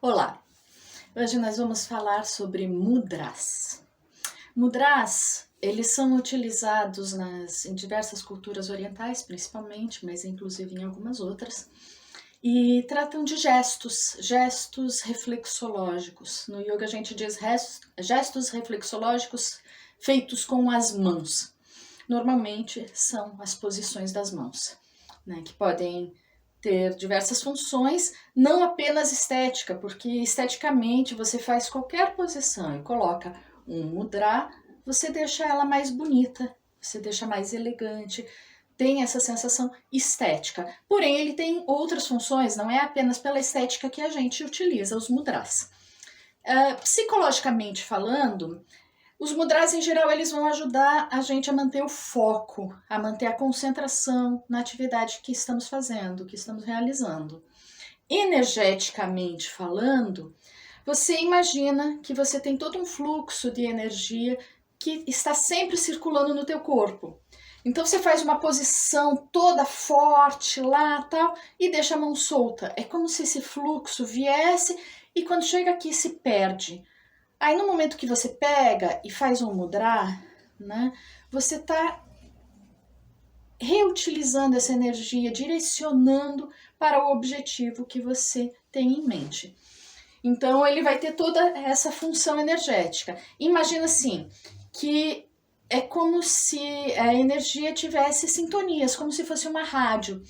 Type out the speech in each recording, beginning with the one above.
Olá, hoje nós vamos falar sobre mudras. Mudras, eles são utilizados em diversas culturas orientais, principalmente, mas inclusive em algumas outras, e tratam de gestos reflexológicos. No yoga a gente diz gestos reflexológicos feitos com as mãos. Normalmente são as posições das mãos, né, que podem ter diversas funções, não apenas estética, porque esteticamente você faz qualquer posição e coloca um mudra, você deixa ela mais bonita, você deixa mais elegante, tem essa sensação estética. Porém, ele tem outras funções, não é apenas pela estética que a gente utiliza os mudras. Psicologicamente falando, os mudras, em geral, eles vão ajudar a gente a manter o foco, a manter a concentração na atividade que estamos fazendo, que estamos realizando. Energeticamente falando, você imagina que você tem todo um fluxo de energia que está sempre circulando no teu corpo. Então você faz uma posição toda forte lá, tal, e deixa a mão solta. É como se esse fluxo viesse e quando chega aqui se perde. Aí no momento que você pega e faz um mudra, né, você está reutilizando essa energia, direcionando para o objetivo que você tem em mente. Então ele vai ter toda essa função energética. Imagina assim, que é como se a energia tivesse sintonias, como se fosse uma rádio.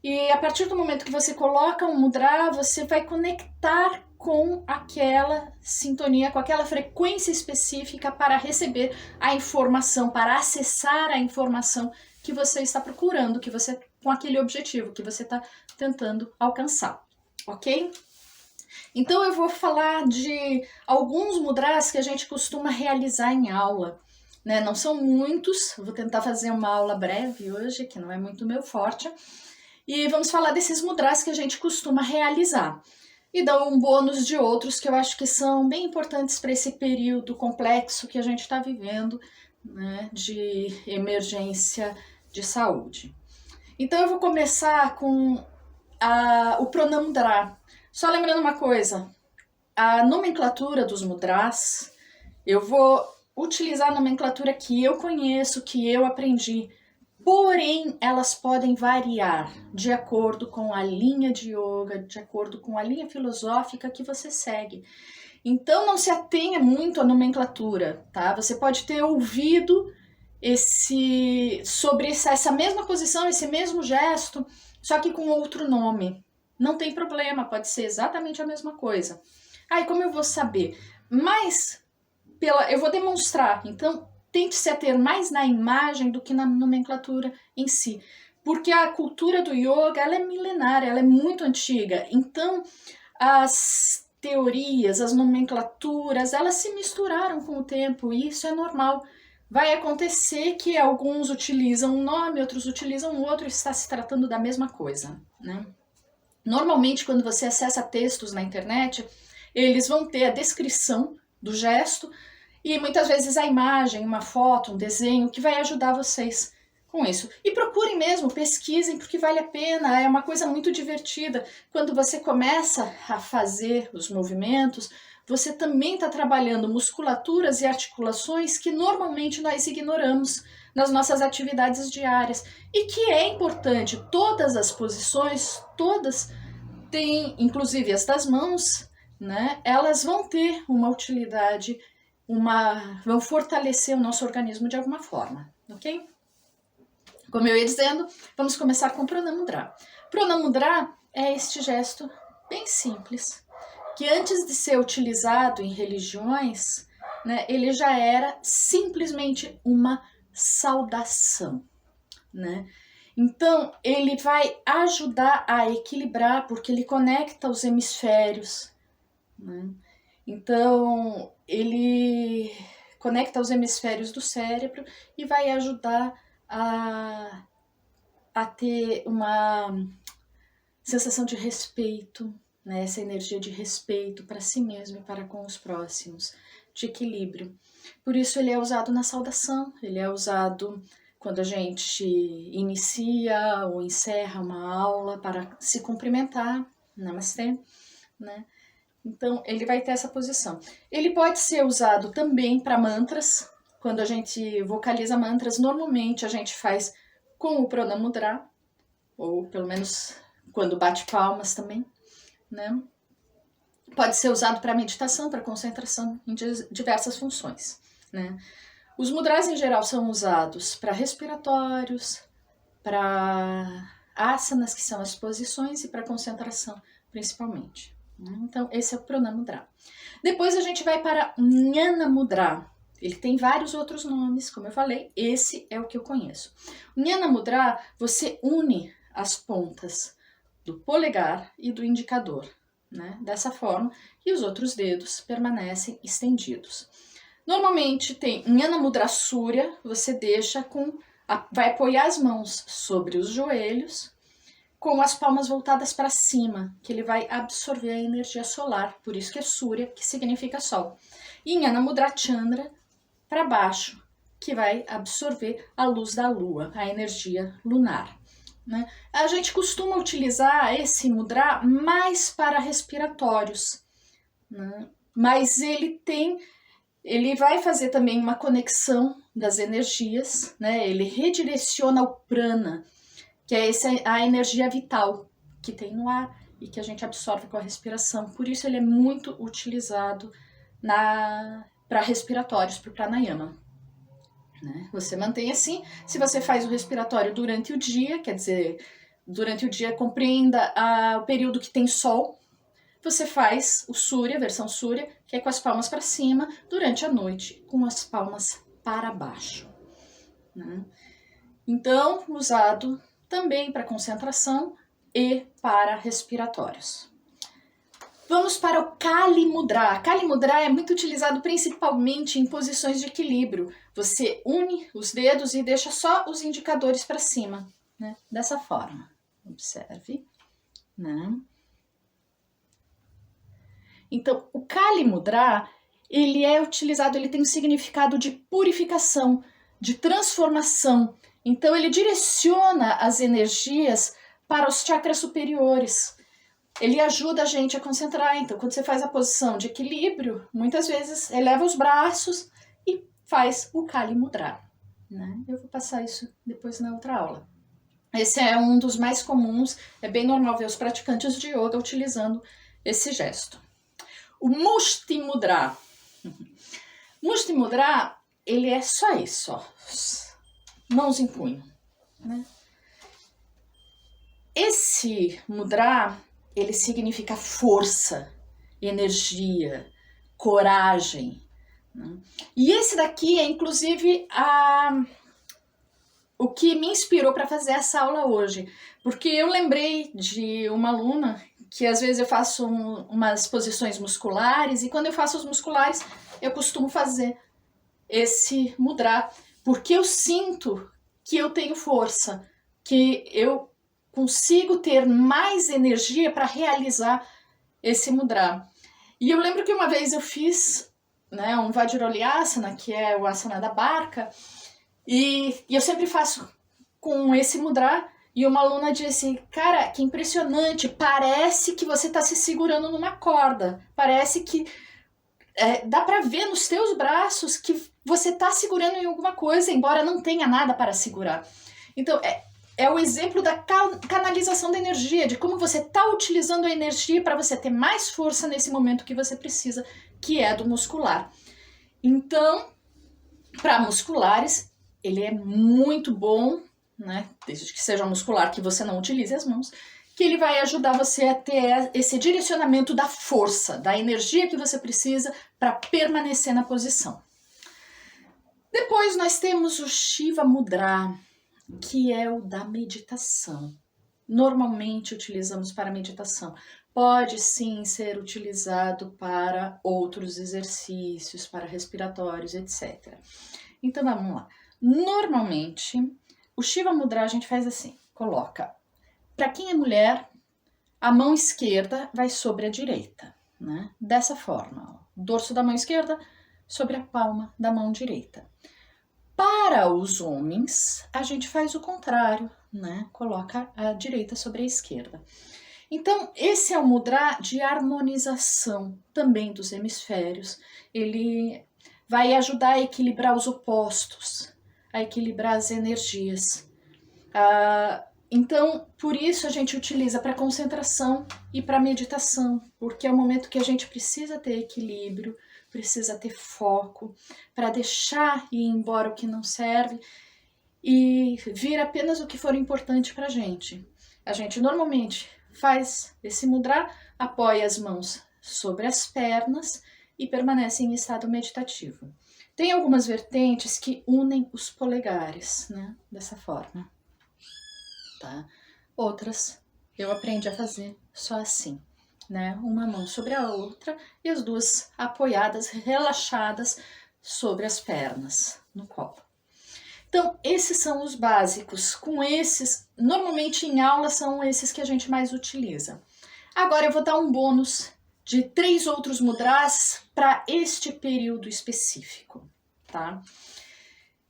E a partir do momento que você coloca um mudra, você vai conectar com aquela sintonia, com aquela frequência específica para receber a informação, para acessar a informação que você está procurando, que você com aquele objetivo que você está tentando alcançar, ok? Então eu vou falar de alguns mudras que a gente costuma realizar em aula, né? Não são muitos, vou tentar fazer uma aula breve hoje, que não é muito meu forte, e vamos falar desses mudras que a gente costuma realizar. E dar um bônus de outros que eu acho que são bem importantes para esse período complexo que a gente está vivendo, né, de emergência de saúde. Então eu vou começar com o Pranamudra. Só lembrando uma coisa, a nomenclatura dos mudras, eu vou utilizar a nomenclatura que eu conheço, que eu aprendi, porém elas podem variar de acordo com a linha de yoga, de acordo com a linha filosófica que você segue. Então não se atenha muito à nomenclatura, tá? Você pode ter ouvido sobre essa mesma posição, esse mesmo gesto, só que com outro nome. Não tem problema, pode ser exatamente a mesma coisa. Aí como eu vou saber? Mas eu vou demonstrar, então tente se ater mais na imagem do que na nomenclatura em si. Porque a cultura do yoga, ela é milenária, ela é muito antiga. Então, as teorias, as nomenclaturas, elas se misturaram com o tempo e isso é normal. Vai acontecer que alguns utilizam um nome, outros utilizam outro, está se tratando da mesma coisa, né? Normalmente, quando você acessa textos na internet, eles vão ter a descrição do gesto e muitas vezes a imagem, uma foto, um desenho que vai ajudar vocês com isso. E procurem mesmo, pesquisem, porque vale a pena, é uma coisa muito divertida. Quando você começa a fazer os movimentos, você também está trabalhando musculaturas e articulações que normalmente nós ignoramos nas nossas atividades diárias. E que é importante, todas as posições, todas têm, inclusive as das mãos, né? Elas vão ter uma utilidade, vão fortalecer o nosso organismo de alguma forma, ok? Como eu ia dizendo, vamos começar com o Pranamudra. Pranamudra é este gesto bem simples, que antes de ser utilizado em religiões, né, ele já era simplesmente uma saudação, né? Então, ele vai ajudar a equilibrar, porque ele conecta os hemisférios, né? Então, ele conecta os hemisférios do cérebro e vai ajudar a ter uma sensação de respeito, né? Essa energia de respeito para si mesmo e para com os próximos, de equilíbrio. Por isso ele é usado na saudação, ele é usado quando a gente inicia ou encerra uma aula para se cumprimentar, namastê, né? Então, ele vai ter essa posição. Ele pode ser usado também para mantras. Quando a gente vocaliza mantras, normalmente a gente faz com o Pranam Mudra, ou pelo menos quando bate palmas também, né? Pode ser usado para meditação, para concentração, em diversas funções, né? Os mudras em geral são usados para respiratórios, para asanas, que são as posições, e para concentração, principalmente. Então, esse é o Pranam Mudra. Depois a gente vai para Jnana Mudra. Ele tem vários outros nomes, como eu falei, esse é o que eu conheço. Jnana Mudra, você une as pontas do polegar e do indicador, né? Dessa forma, e os outros dedos permanecem estendidos. Normalmente tem Jnana Mudra Surya, você deixa vai apoiar as mãos sobre os joelhos, com as palmas voltadas para cima, que ele vai absorver a energia solar, por isso que é Surya, que significa sol. E Jnana Mudra Chandra, para baixo, que vai absorver a luz da lua, a energia lunar, né? A gente costuma utilizar esse mudra mais para respiratórios, né? Mas ele vai fazer também uma conexão das energias, né? Ele redireciona o prana, que é a energia vital que tem no ar e que a gente absorve com a respiração. Por isso ele é muito utilizado para respiratórios, para o pranayama, né? Você mantém assim. Se você faz o respiratório durante o dia, quer dizer, durante o dia compreenda o período que tem sol, você faz o Surya, versão Surya, que é com as palmas para cima, durante a noite, com as palmas para baixo, né? Então, usado também para concentração e para respiratórios. Vamos para o Kali Mudra. Kali Mudra é muito utilizado principalmente em posições de equilíbrio. Você une os dedos e deixa só os indicadores para cima, né? Dessa forma. Observe, né? Então, o Kali Mudra, ele é utilizado, ele tem um significado de purificação, de transformação. Então, ele direciona as energias para os chakras superiores. Ele ajuda a gente a concentrar. Então, quando você faz a posição de equilíbrio, muitas vezes eleva os braços e faz o Kali Mudra, né? Eu vou passar isso depois na outra aula. Esse é um dos mais comuns, é bem normal ver os praticantes de yoga utilizando esse gesto. O Mushti Mudra. Mushti Mudra, ele é só isso, ó. Mãos em punho, né? Esse mudra, ele significa força, energia, coragem, né? E esse daqui é inclusive o que me inspirou para fazer essa aula hoje, porque eu lembrei de uma aluna que às vezes eu faço umas posições musculares, e quando eu faço os musculares, eu costumo fazer esse mudra, porque eu sinto que eu tenho força, que eu consigo ter mais energia para realizar esse mudra. E eu lembro que uma vez eu fiz, né, um Vajrayogasana, que é o asana da barca, e eu sempre faço com esse mudra. E uma aluna disse, cara, que impressionante, parece que você está se segurando numa corda, parece que dá para ver nos teus braços que você está segurando em alguma coisa, embora não tenha nada para segurar. Então, é o exemplo da canalização da energia, de como você está utilizando a energia para você ter mais força nesse momento que você precisa, que é do muscular. Então, para musculares, ele é muito bom, né? Desde que seja muscular, que você não utilize as mãos, que ele vai ajudar você a ter esse direcionamento da força, da energia que você precisa para permanecer na posição. Depois nós temos o Shiva Mudra, que é o da meditação. Normalmente utilizamos para meditação. Pode sim ser utilizado para outros exercícios, para respiratórios, etc. Então vamos lá. Normalmente, o Shiva Mudra a gente faz assim, coloca. Para quem é mulher, a mão esquerda vai sobre a direita, né? Dessa forma, ó, o dorso da mão esquerda sobre a palma da mão direita. Para os homens, a gente faz o contrário, né? Coloca a direita sobre a esquerda. Então, esse é um mudra de harmonização também dos hemisférios. Ele vai ajudar a equilibrar os opostos, a equilibrar as energias. Então, por isso a gente utiliza para concentração e para meditação, porque é o momento que a gente precisa ter equilíbrio, precisa ter foco, para deixar ir embora o que não serve e vir apenas o que for importante para a gente. A gente normalmente faz esse mudra, apoia as mãos sobre as pernas e permanece em estado meditativo. Tem algumas vertentes que unem os polegares, né? Dessa forma. Tá? Outras eu aprendi a fazer só assim, né? Uma mão sobre a outra e as duas apoiadas, relaxadas sobre as pernas, no colo. Então, esses são os básicos. Com esses, normalmente em aula são esses que a gente mais utiliza. Agora eu vou dar um bônus de 3 outros mudras para este período específico, tá?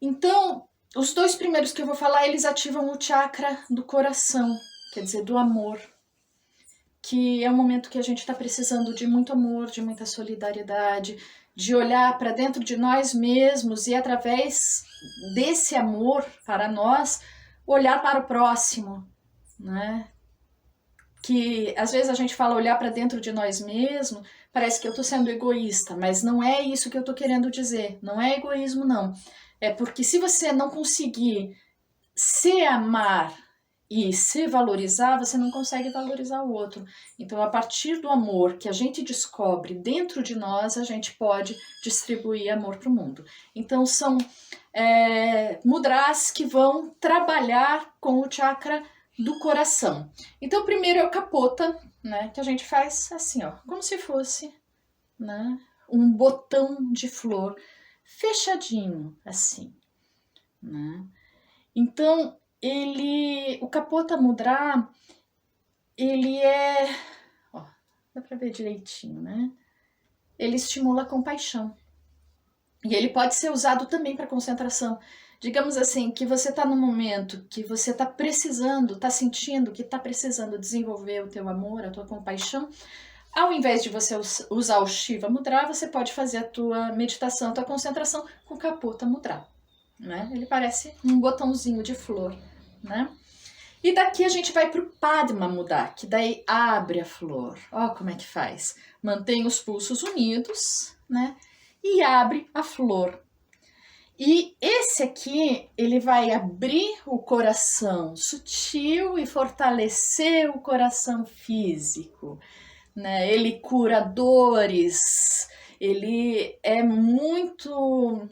Então, os 2 primeiros que eu vou falar, eles ativam o chakra do coração, quer dizer, do amor, que é um momento que a gente está precisando de muito amor, de muita solidariedade, de olhar para dentro de nós mesmos e através desse amor para nós, olhar para o próximo, né? Que às vezes a gente fala olhar para dentro de nós mesmos, parece que eu estou sendo egoísta, mas não é isso que eu estou querendo dizer, não é egoísmo não. É porque se você não conseguir se amar e se valorizar, você não consegue valorizar o outro. Então, a partir do amor que a gente descobre dentro de nós, a gente pode distribuir amor para o mundo. Então, são mudras que vão trabalhar com o chakra do coração. Então, o primeiro é o kapota, né, que a gente faz assim, ó, como se fosse, né, um botão de flor fechadinho, assim, né? Então, o kapota mudra, ele ó, dá pra ver direitinho, né? Ele estimula a compaixão. E ele pode ser usado também para concentração. Digamos assim, que você está num momento que você está precisando, está sentindo que está precisando desenvolver o teu amor, a tua compaixão. Ao invés de você usar o Shiva Mudra, você pode fazer a tua meditação, a tua concentração com o Kapota Mudra, né? Ele parece um botãozinho de flor, né? E daqui a gente vai para o Padma Mudra, que daí abre a flor. Ó como é que faz. Mantém os pulsos unidos, né? E abre a flor. E esse aqui, ele vai abrir o coração sutil e fortalecer o coração físico, né? Ele cura dores, ele é muito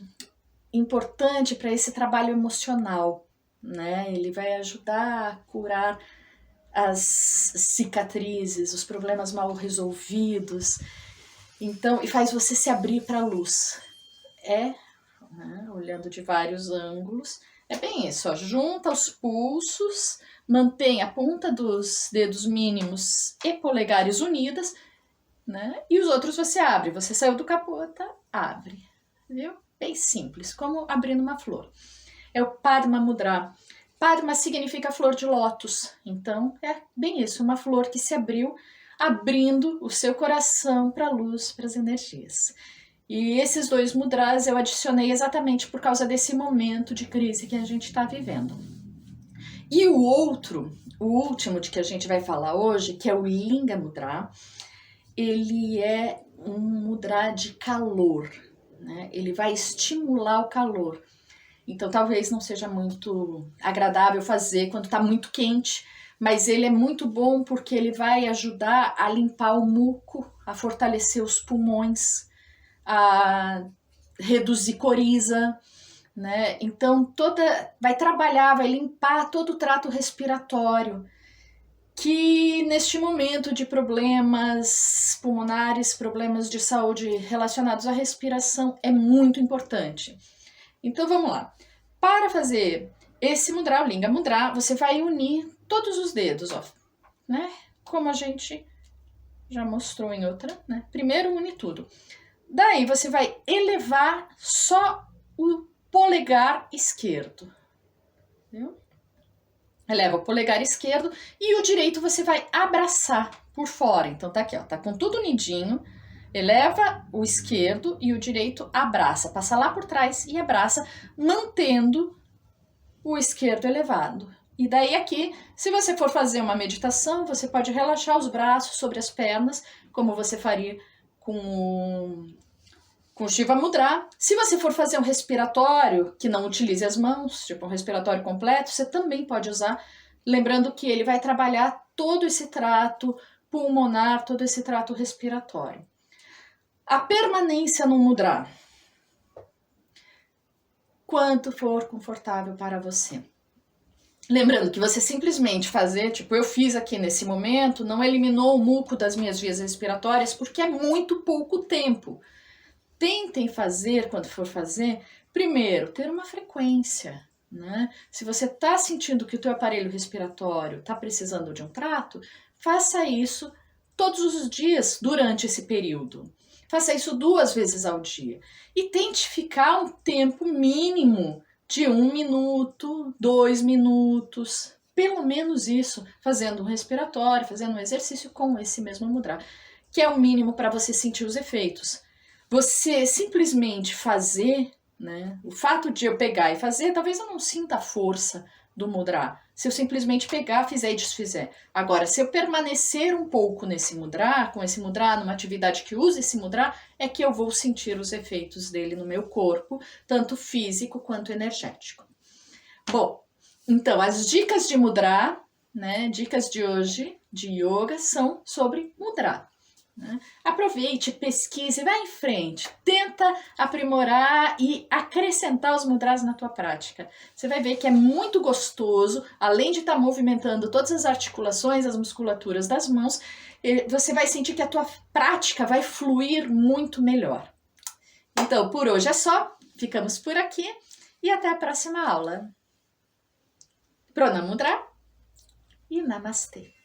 importante para esse trabalho emocional, né? Ele vai ajudar a curar as cicatrizes, os problemas mal resolvidos, então, e faz você se abrir para a luz. Né, olhando de vários ângulos, é bem isso, ó, junta os pulsos, mantém a ponta dos dedos mínimos e polegares unidas, né? E os outros você abre. Você saiu do kapota, abre. Viu? Bem simples, como abrindo uma flor. É o Padma Mudra. Padma significa flor de lótus. Então, é bem isso, uma flor que se abriu, abrindo o seu coração para a luz, para as energias. E esses 2 mudras eu adicionei exatamente por causa desse momento de crise que a gente está vivendo. E o último de que a gente vai falar hoje, que é o Linga Mudra, ele é um mudra de calor, né? Ele vai estimular o calor. Então talvez não seja muito agradável fazer quando está muito quente, mas ele é muito bom porque ele vai ajudar a limpar o muco, a fortalecer os pulmões, a reduzir coriza, né? Então vai trabalhar, vai limpar todo o trato respiratório, que neste momento de problemas pulmonares, problemas de saúde relacionados à respiração é muito importante. Então vamos lá. Para fazer esse mudra, o Linga Mudra, você vai unir todos os dedos, ó, né? Como a gente já mostrou em outra, né? Primeiro une tudo. Daí você vai elevar só o polegar esquerdo, viu? eleva o polegar esquerdo e o direito você vai abraçar por fora. Então tá aqui, ó, tá com tudo unidinho. Eleva o esquerdo e o direito abraça. Passa lá por trás e abraça, mantendo o esquerdo elevado. E daí aqui, se você for fazer uma meditação, você pode relaxar os braços sobre as pernas, como você faria com o Shiva Mudra. Se você for fazer um respiratório que não utilize as mãos, tipo um respiratório completo, você também pode usar, lembrando que ele vai trabalhar todo esse trato pulmonar, todo esse trato respiratório. A permanência no mudra, quanto for confortável para você. Lembrando que você simplesmente fazer, tipo eu fiz aqui nesse momento, não eliminou o muco das minhas vias respiratórias, porque é muito pouco tempo. Tentem fazer, quando for fazer, primeiro, ter uma frequência, né? Se você está sentindo que o teu aparelho respiratório está precisando de um trato, faça isso todos os dias durante esse período. Faça isso 2 vezes ao dia. E tente ficar um tempo mínimo de 1 minuto, 2 minutos, pelo menos isso, fazendo um respiratório, fazendo um exercício com esse mesmo mudra, que é o mínimo para você sentir os efeitos. Você simplesmente fazer, né? O fato de eu pegar e fazer, talvez eu não sinta a força do mudra. Se eu simplesmente pegar, fizer e desfizer. Agora, se eu permanecer um pouco nesse mudra, com esse mudra, numa atividade que use esse mudra, é que eu vou sentir os efeitos dele no meu corpo, tanto físico quanto energético. Bom, então as dicas de mudra, né? Dicas de hoje de yoga são sobre mudra. Aproveite, pesquise, vai em frente, tenta aprimorar e acrescentar os mudras na tua prática. Você vai ver que é muito gostoso, além de estar movimentando todas as articulações, as musculaturas das mãos, você vai sentir que a tua prática vai fluir muito melhor. Então, por hoje é só, ficamos por aqui e até a próxima aula. Pranam Mudra e Namastê.